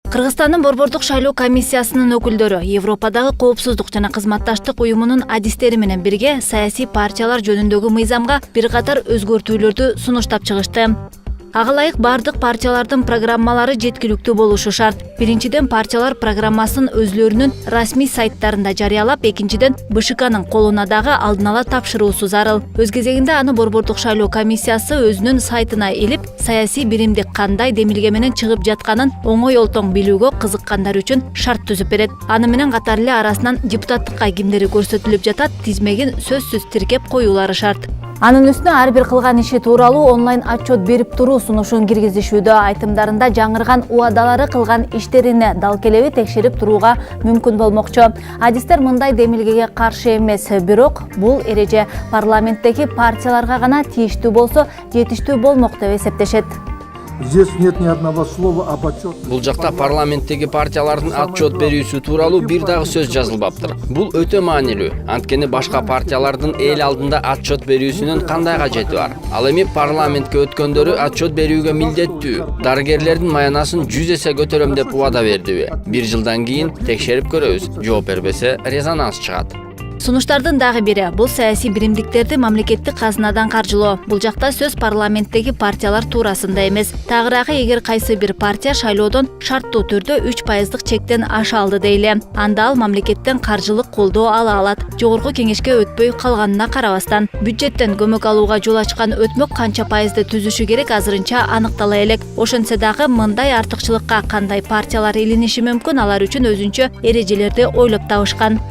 Кыргызстандын Борбордук шайлоо комиссиясынын өкүлдөрү Европадагы коопсуздук жана кызматташтык уюмунун адистери менен бирге саясий партиялар жөнүндөгү мыйзамга бир катар өзгөртүүлөрдү сунуштап чыгышты. Ага ылайык бардык партиялардын программалары жеткиликтүү болушу шарт. Биринчиден, партиялар программасын өзлөрүнүн расмий сайттарында жарыялап, экинчиден, БШКнын колуна дагы алдын ала тапшыруусу зарыл. Өз кезегинде аны Борбордук шайлоо комиссиясы өзүнүн сайтына илип, саясий биримдик кандай демилге менен чыгып жатканын оңой олтоң билүүгө кызыккандар үчүн шарт түзүп берет. Аны менен катар эле арасынан депутаттыкка кимдери көрсөтүлүп жатат, тизмегин сөзсүз тиркеп коюулары шарт. Анын үстүнө ар бир кылган иши тууралуу онлайн отчет берип туруу сунушун киргизишүүдө, айтымдарында жаңырган убадалары кылган иштерине далкелеби текшерип турууга мүмкүн болмокчу. Адистер мындай демилгеге каршы эмес, бирок бул эреже парламенттеги партияларга гана тийиштүү болсо жетиштүү болмок деп эсептешет. Здесь нет ни одного слова об отчете. Бул жакта парламенттеги партиялардын отчет берүүсү тууралуу бир дагы сөз жазылбаптыр. Бул өтө маанилүү. Анткени башка партиялардын эл алдында отчет берүүсүнүн кандай кажети бар? Ал эми парламентке өткөндөрү отчет берүүгө милдеттүү. Дарыгерлердин маянасын 100 эсе көтөрөм деп убада бердиби? 1 жылдан кийин текшерип көрөбүз. Жооп бербесе резонанс чыгат. Сунуштардын дагы бири бул саясий биримдиктерди мамлекеттик казынадан каржылоо. Бул жакта сөз парламенттеги партиялар туурасында эмес. Тагыраагы, эгер кайсы бир партия шайлоодон шарттуу түрдө 3% чектен аша алды дейле, анда ал мамлекеттен каржылык колдоо ала алат. Жогорку кеңешке өтпөй калганына карабастан, бюджеттен көмөк алууга жол ачкан өтмөк канча пайызды түзүшү керек азырынча аныктала элек. Ошентсе дагы мындай артыкчылыкка кандай партиялар илиниши мүмкүн, алар үчүн өзүнчө эрежелерди ойлоп табышкан.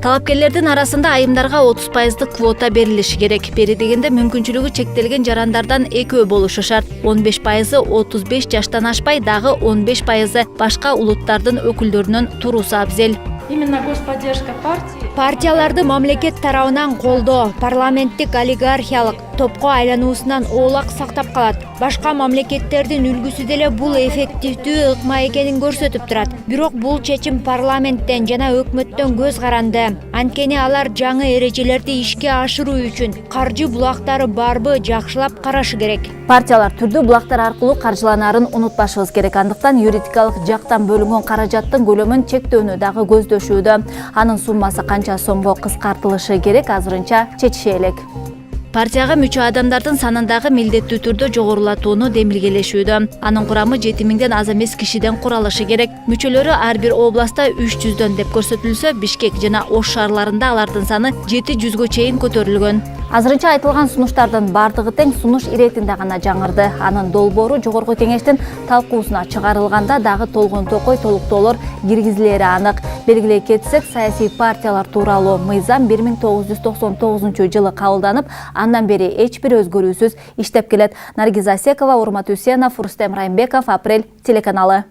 Талапкерлердин арасында айымдарга 30% квота берилиши керек. Бери дегенде мүмкүнчүлүгү чектелген жарандардан экөө болушу шарт. 15% 35 жаштан ашпай, дагы 15% башка улуттардын өкүлдөрүнүн туруусу абзел. Именно господдержка партии. Партияларды мамлекет тарабынан колдоо, парламенттик олигархиялык топко айлануусунан оолак сактап калат. Башка мамлекеттердин үлгүсү деле бул эффективдүү ыкма экенин көрсөтүп турат. Бирок бул чечим парламенттен жана өкмөттөн көз каранды. Анткени алар жаңы эрежелерди ишке ашыруу үчүн каржы булактары барбы жакшылап карашы керек. Партиялар түрдүү булактар аркылуу каржыланаарын унутпашыбыз керек. Андыктан юридикалык жактан бөлүнгөн каражаттын көлөмүн чектөөнү дагы көздөшүүдө. Анын суммасы канча сомго кыскартылышы керек азырынча чечише элек. Партияга мүчө адамдардын санындагы милдеттүү түрдө жогорулатууну демилгелешүүдө. Анын курамы 7000ден аз эмес кишиден куралышы керек. Мүчөлөрү ар бир областта 300дөн деп көрсөтүлсө, Бишкек жана Ош шаарларында алардын саны 700гө чейин көтөрүлгөн. Азырынча айтылган сунуштардын бардыгы тең сунуш иретинде гана жаңырды. Анын долбоору жогорку кеңештин талкуусуна чыгарылганда дагы толгон токой толуктоолор киргизилери анык. Белгилей кетсек, саясий партиялар тууралуу мыйзам 1999 жылы кабылданып, андан бери эч бир өзгөрүүсүз иштеп келет. Наргиз Асекова, Урмат Үсенов, Рустем Райымбеков, Апрель телеканалы.